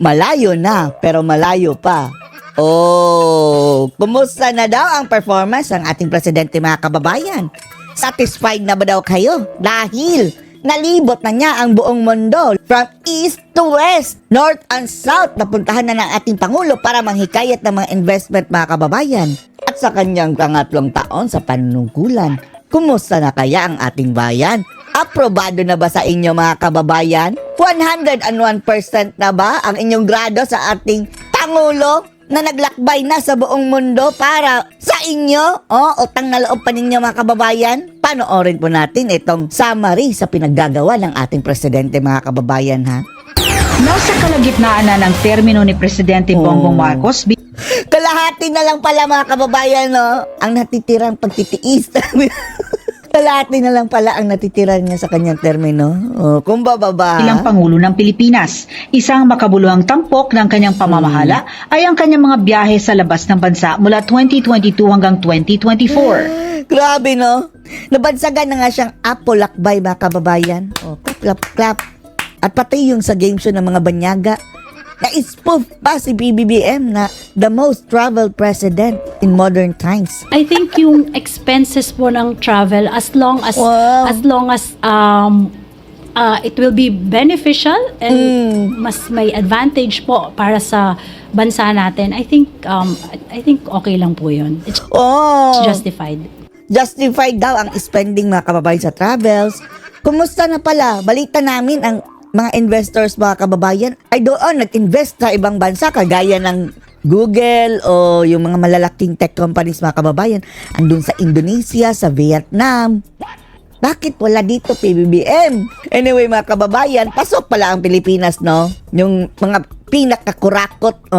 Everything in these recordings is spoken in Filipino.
Malayo na, pero malayo pa. Oh, kumusta na daw ang performance ng ating presidente, mga kababayan? Satisfied na ba daw kayo? Dahil nalibot na niya ang buong mundo from east to west, north and south. Napuntahan na ng ating Pangulo para manghikayat ng mga investment, mga kababayan. At sa kanyang pangatlong taon sa panunungkulan, kumusta na kaya ang ating bayan? Aprobado na ba sa inyo, mga kababayan? 101% na ba ang inyong grado sa ating Pangulo na naglakbay na sa buong mundo para sa inyo? Utang na loob pa ninyo, mga kababayan? Panoorin po natin itong summary sa pinaggagawa ng ating presidente, mga kababayan, ha? Nasa kalagitnaan na ng termino ni Presidente Bongbong Marcos, Kalahati na lang pala, mga kababayan, no? Ang natitirang pagtitiis. Kalahati na lang pala ang natitira niya sa kanyang termino. Kung bababa. bilang Pangulo ng Pilipinas. Isang makabuluhang tampok ng kanyang pamamahala ay ang kanyang mga biyahe sa labas ng bansa mula 2022 hanggang 2024. Grabe, no? Nabansagan na nga siyang Apo Lakbay, mga kababayan. Clap, clap. At pati yung sa game show ng mga banyaga, na-spoof pa si BBM na the most traveled president in modern times. I think yung expenses po ng travel as long as it will be beneficial and mas may advantage po para sa bansa natin. I think okay lang po 'yun. It's justified. Justified daw ang spending, mga kababayan, sa travels. Kumusta na pala? Balita namin ang mga investors, mga kababayan, ay doon nag-invest sa ibang bansa kagaya ng Google o yung mga malalaking tech companies, mga kababayan, andun sa Indonesia, sa Vietnam. Bakit wala dito, PBBM? Anyway, mga kababayan, pasok pala ang Pilipinas, no? Yung mga pinakakurakot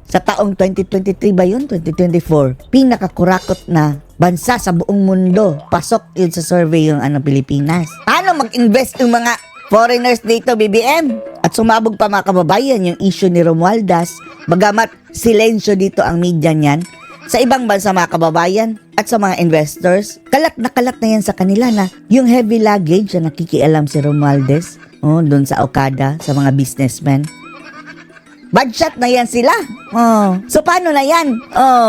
sa taong 2023 ba yun? 2024. Pinakakurakot na bansa sa buong mundo. Pasok yun sa survey yung Pilipinas. Paano mag-invest yung mga foreigners dito, BBM? At sumabog pa, mga kababayan, yung issue ni Romualdez. Bagamat silensyo dito ang media niyan, sa ibang bansa, mga kababayan, at sa mga investors, kalat na yan sa kanila na yung heavy luggage na nakikialam si Romualdez doon sa Okada, sa mga businessmen. Bad shot na yan sila. So paano na yan?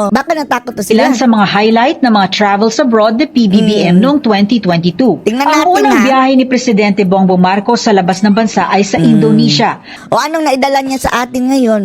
Baka natakot na sila. Ilan sa mga highlight ng mga travels abroad ni PBBM noong 2022. Tingnan Ang natin, unang ha? biyahe ni Presidente Bongbong Marcos sa labas ng bansa ay sa Indonesia, O anong naidala niya sa atin ngayon?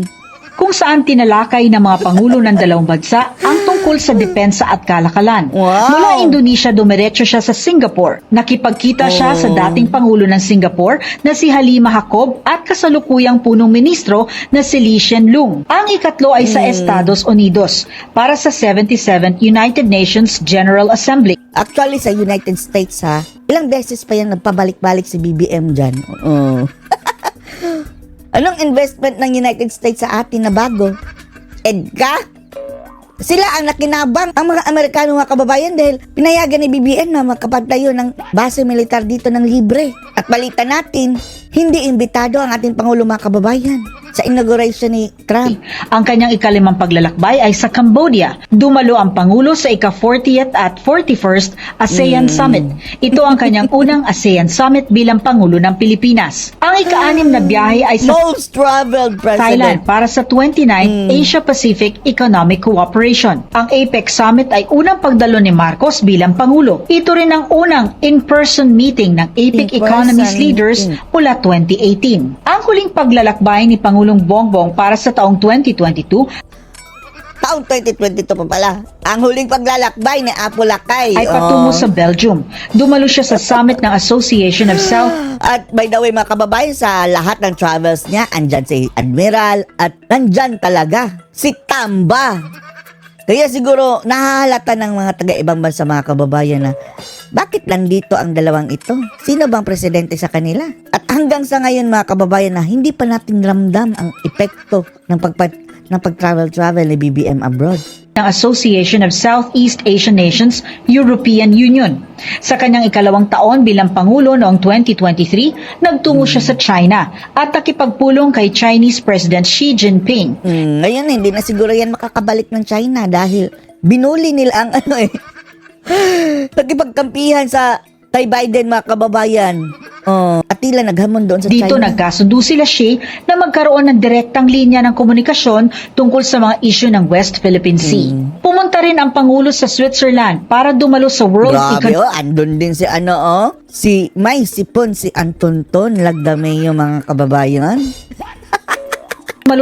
kung saan tinalakay ng mga pangulo ng dalawang bansa ang tungkol sa depensa at kalakalan. Wow! Mula Indonesia, dumiretso siya sa Singapore. Nakipagkita siya sa dating pangulo ng Singapore na si Halima Jacob at kasalukuyang punong ministro na si Lee Hsien Loong. Ang ikatlo ay sa Estados Unidos para sa 77th United Nations General Assembly. Actually, sa United States, ha? Ilang beses pa yan nagpabalik-balik si BBM dyan. Anong investment ng United States sa atin na bago? EDCA? Sila ang nakinabang, ang mga Amerikano, mga kababayan, dahil pinayagan ni BBM na makapagtayo ng base militar dito ng libre. At balita natin, hindi imbitado ang ating Pangulo, mga kababayan, sa inauguration ni Trump. Ang kanyang ikalimang paglalakbay ay sa Cambodia. Dumalo ang Pangulo sa ika-40th at 41st ASEAN Summit. Ito ang kanyang unang ASEAN Summit bilang Pangulo ng Pilipinas. Ang ika-6 na biyahe ay sa Most traveled Thailand president. para sa 29th Asia-Pacific Economic Cooperation. Ang APEC Summit ay unang pagdalo ni Marcos bilang Pangulo. Ito rin ang unang in-person meeting ng APEC In-person Economist Leaders meeting. mula 2018. Ang huling paglalakbay ni Pangulong Bongbong para sa taong 2022 Taong 2022 pa pala. Ang huling paglalakbay ni Apo Lakay. ay patungo sa Belgium. Dumalo siya sa summit ng Association of South At by the way, mga kababayan, sa lahat ng travels niya, andyan si Admiral at nandyan talaga si Tamba. Kaya siguro nahahalata ng mga taga-ibang bansa, mga kababayan, na bakit nandito ang dalawang ito? Sino bang presidente sa kanila? At hanggang sa ngayon, mga kababayan, na hindi pa natin ramdam ang epekto ng pag-travel ni BBM abroad. ng Association of Southeast Asian Nations, European Union. Sa kanyang ikalawang taon bilang Pangulo noong 2023, nagtungo siya sa China at nakipagpulong kay Chinese President Xi Jinping. Ngayon, hindi na siguro yan makakabalik ng China dahil binuli nila ang nakipagkampihan sa kay Biden, mga kababayan. At tila naghamon doon sa Dito China. nagkasundo sila Xi na magkaroon ng direktang linya ng komunikasyon tungkol sa mga issue ng West Philippine Sea. Pumunta rin ang Pangulo sa Switzerland para dumalo sa World Grabe, andun din si si May Sipon, si Antonton, Lagdameo, mga kababayan.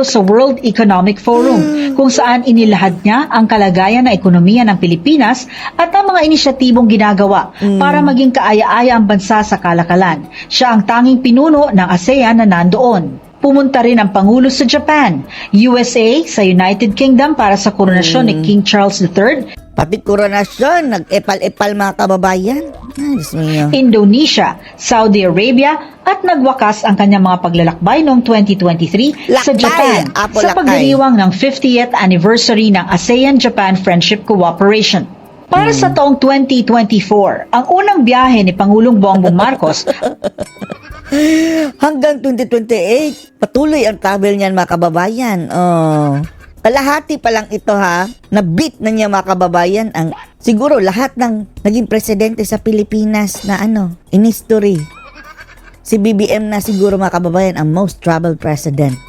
sa World Economic Forum, kung saan inilahad niya ang kalagayan ng ekonomiya ng Pilipinas at ang mga inisyatibong ginagawa para maging kaaya-aya ang bansa sa kalakalan. Siya ang tanging pinuno ng ASEAN na nandoon. Pumunta rin ang Pangulo sa Japan, USA, sa United Kingdom para sa koronasyon ni King Charles III, Pati koronasyon, nag-epal-epal, mga kababayan. Ay, Diyos mio. Indonesia, Saudi Arabia at nagwakas ang kanyang mga paglalakbay noong 2023 sa Lakay, Japan Apo sa lakay. pagdiriwang ng 50th anniversary ng ASEAN-Japan Friendship Cooperation. Para sa taong 2024, ang unang biyahe ni Pangulong Bongbong Marcos Hanggang 2028, patuloy ang travel niyan, mga kababayan. Kalahati pa lang ito, ha. Na-beat na niya, mga kababayan, ang siguro lahat ng naging presidente sa Pilipinas na in history. Si BBM na siguro, mga kababayan, ang most traveled president.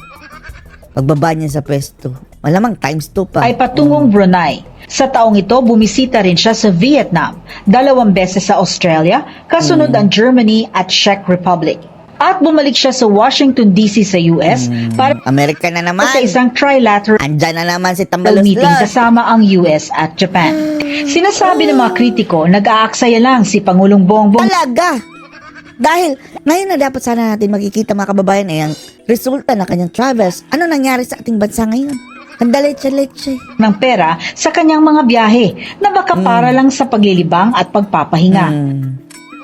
Pagbaba niya sa pwesto. Malamang times 2 pa. ay patungong Brunei. Sa taong ito, bumisita rin siya sa Vietnam, 2 beses sa Australia, kasunod ang Germany at Czech Republic. At bumalik siya sa Washington DC sa US para Amerika na naman. sa isang trilateral Andyan na naman si meeting Tambaluslos. kasama ang US at Japan. Sinasabi ng mga kritiko, nag-aaksaya lang si Pangulong Bongbong Talaga. Dahil ngayon na dapat sana natin makikita, mga kababayan, ang resulta ng kanyang travels. Ano nangyari sa ating bansa ngayon? Ang daletsa-letse. ng pera sa kanyang mga biyahe na baka para lang sa paglilibang at pagpapahinga.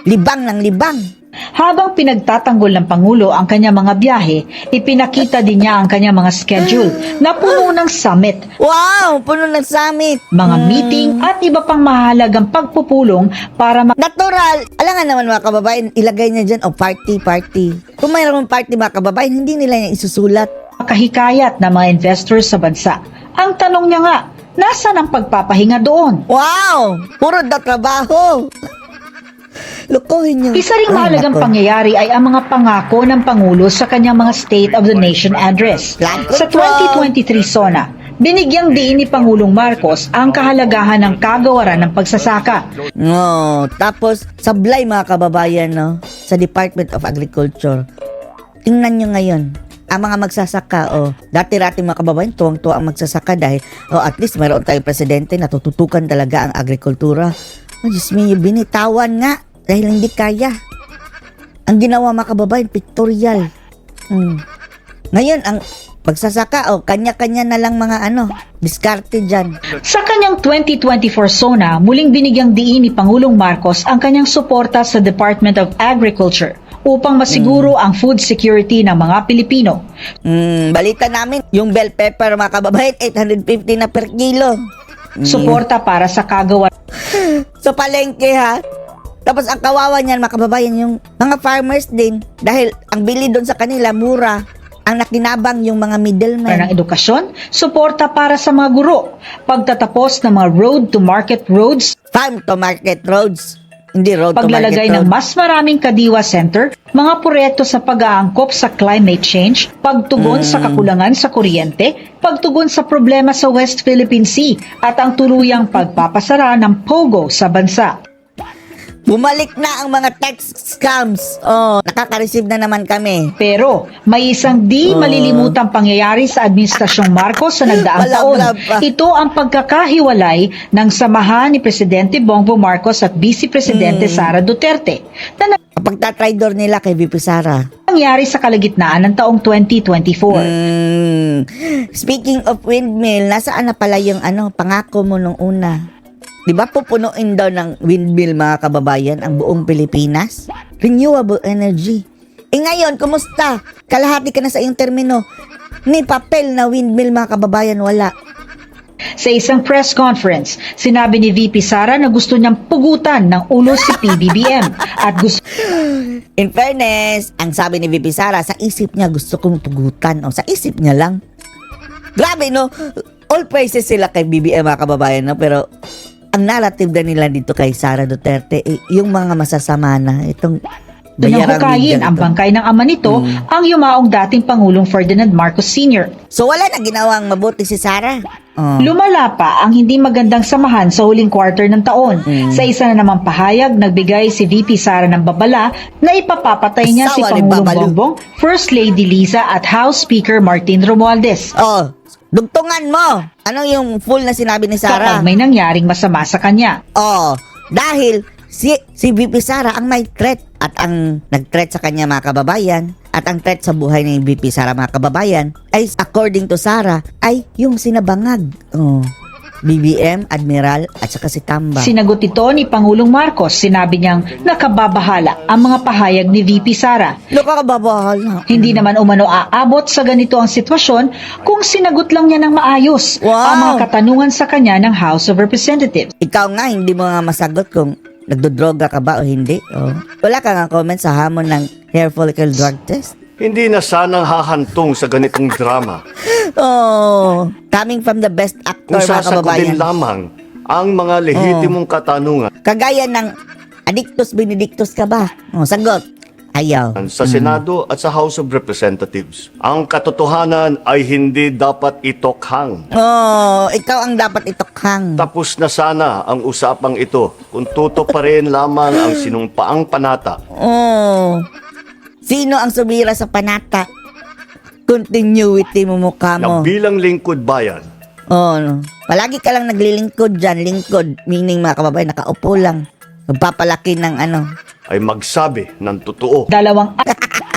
Libang ng libang. Habang pinagtatanggol ng Pangulo ang kanyang mga biyahe, ipinakita din niya ang kanyang mga schedule na puno ng summit, Wow! Puno ng summit. mga meeting at iba pang mahalagang pagpupulong para Natural. Alangan naman, mga kababayan, ilagay niya dyan, party. Kung mayroong party, mga kababayan, hindi nila niya isusulat. makahikayat ng mga investors sa bansa. Ang tanong niya nga, nasaan ang pagpapahinga doon? Wow! Puro daw trabaho. Lukuhin niyo. Isa ring Ay, mahalagang nako. pangyayari ay ang mga pangako ng Pangulo sa kanyang mga State of the Nation address. Flood Sa control. 2023 SONA, binigyang diin ni Pangulong Marcos ang kahalagahan ng kagawaran ng pagsasaka. No, tapos sablay, mga kababayan, no, sa Department of Agriculture. Tingnan nyo ngayon, ang mga magsasaka, dati-rati, mga kababayan, tuwang-tuwa ang magsasaka dahil, at least mayroon tayong presidente na tututukan talaga ang agrikultura. Diyos me, binitawan nga dahil hindi kaya. Ang ginawa, mga kababayan, pictorial. Ngayon, ang pagsasaka, kanya-kanya na lang mga diskarte dyan. Sa kanyang 2024 SONA, muling binigyang diin ni Pangulong Marcos ang kanyang suporta sa Department of Agriculture upang masiguro ang food security ng mga Pilipino. Balita namin, yung bell pepper, mga kababayan, 850 na per kilo. Suporta para sa kagawaran Sa palengke, ha? Tapos ang kawawa niyan, mga kababayan, yung mga farmers din, dahil ang bili doon sa kanila, mura. Ang nakinabang yung mga middlemen. ng edukasyon, suporta para sa mga guro, pagtatapos ng mga road-to-market roads, Farm to market roads. Hindi road to paglalagay market ng road. mas maraming kadiwa center, mga proyekto sa pag-aangkop sa climate change, pagtugon sa kakulangan sa kuryente, pagtugon sa problema sa West Philippine Sea, at ang tuluyang pagpapasara ng POGO sa bansa. Bumalik na ang mga text scams. Nakaka-receive na naman kami. Pero may isang di malilimutang pangyayari sa Administrasyong Marcos sa nagdaang taon. Malab-lab pa. Ito ang pagkakahiwalay ng samahan ni Presidente Bongbong Marcos at Vice Presidente Sara Duterte na Kapag tatraidor nila kay VP Sara. nangyari sa kalagitnaan ng taong 2024. Speaking of windmill, nasaan na pala yung pangako mo nung una? Di ba pupunuin daw ng windmill, mga kababayan, ang buong Pilipinas? Renewable energy. Ngayon, kumusta? Kalahati ka na sa iyong termino. Ni papel na windmill, mga kababayan, wala. Sa isang press conference, sinabi ni VP Sara na gusto niyang pugutan ng ulo si PBBM at gusto In fairness, ang sabi ni VP Sara, sa isip niya gusto kong pugutan. Sa isip niya lang. Grabe, no? All praises sila kay BBM, mga kababayan, no? Pero ang narrative na nila dito kay Sara Duterte, yung mga masasama na itong bayarang Hukayin media ang ito. bangkay ng ama nito, ang yumaong dating Pangulong Ferdinand Marcos Sr. So wala na ginawang mabuti si Sara. Oh. Lumala pa ang hindi magandang samahan sa huling quarter ng taon. Sa isa na namang pahayag, nagbigay si VP Sara ng babala na ipapapatay niya si Asawa ni Pangulong Babalu. Bongbong, First Lady Liza at House Speaker Martin Romualdez. Oh, dugtungan mo. Ano yung full na sinabi ni Sara? Kapag may nangyaring masama sa kanya. Oh, dahil si VP Sara ang may threat at ang nag-threat sa kanya mga kababayan at ang threat sa buhay ni VP Sara mga kababayan ay according to Sara ay yung sinabangag. Oh, BBM, Admiral at saka si Tamba. Sinagot ito ni Pangulong Marcos. Sinabi niyang nakababahala ang mga pahayag ni VP Sara. Nakakababahal na. Hindi naman umano aabot sa ganito ang sitwasyon kung sinagot lang niya ng maayos Wow. ang mga katanungan sa kanya ng House of Representatives. Ikaw nga, hindi mo nga masagot kung nagdodroga ka ba o hindi. Oh. Wala ka nga comment sa hamon ng hair follicle drug test. Hindi na sanang hahantong sa ganitong drama Oh, coming from the best actor kung mga kababayan. sasagutin lamang ang mga lehitimong katanungan Kagaya ng Adictus Benedictus ka ba? Oh, sagot. Ayaw. sa Senado at sa House of Representatives. Ang katotohanan ay hindi dapat itokhang. Oh, ikaw ang dapat itokhang. Tapos na sana ang usapang ito kung tuto pa rin lamang ang sinumpaang panata. Oh. Sino ang sumira sa panata? Continuity mo mukha Na mo. bilang lingkod bayan, Oh, no. Palagi ka lang naglilingkod dyan. Lingkod. Meaning mga kababayan, nakaupo lang. Magpapalaki ng ano. ay magsabi ng totoo. Dalawang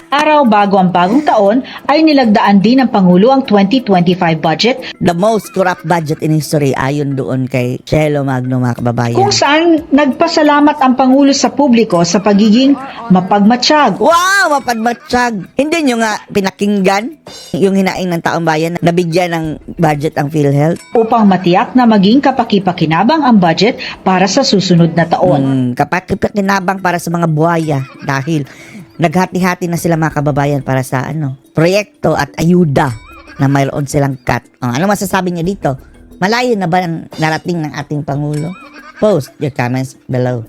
araw bago ang bagong taon ay nilagdaan din ng Pangulo ang 2025 budget The most corrupt budget in history ayon doon kay Chelo Magno mga kababayan. kung saan nagpasalamat ang Pangulo sa publiko sa pagiging mapagmatsyag. Wow, mapadmatsyag. Hindi nyo nga pinakinggan yung hinaing ng taong bayan na nabigyan ng budget ang PhilHealth. Upang matiyak na maging kapaki-pakinabang ang budget para sa susunod na taon. Kapakipakinabang para sa mga buhaya dahil naghati-hati na sila mga kababayan para sa proyekto at ayuda na mayroon silang cut. Ano masasabi niyo dito? Malayo na ba ang narating ng ating Pangulo? Post your comments below.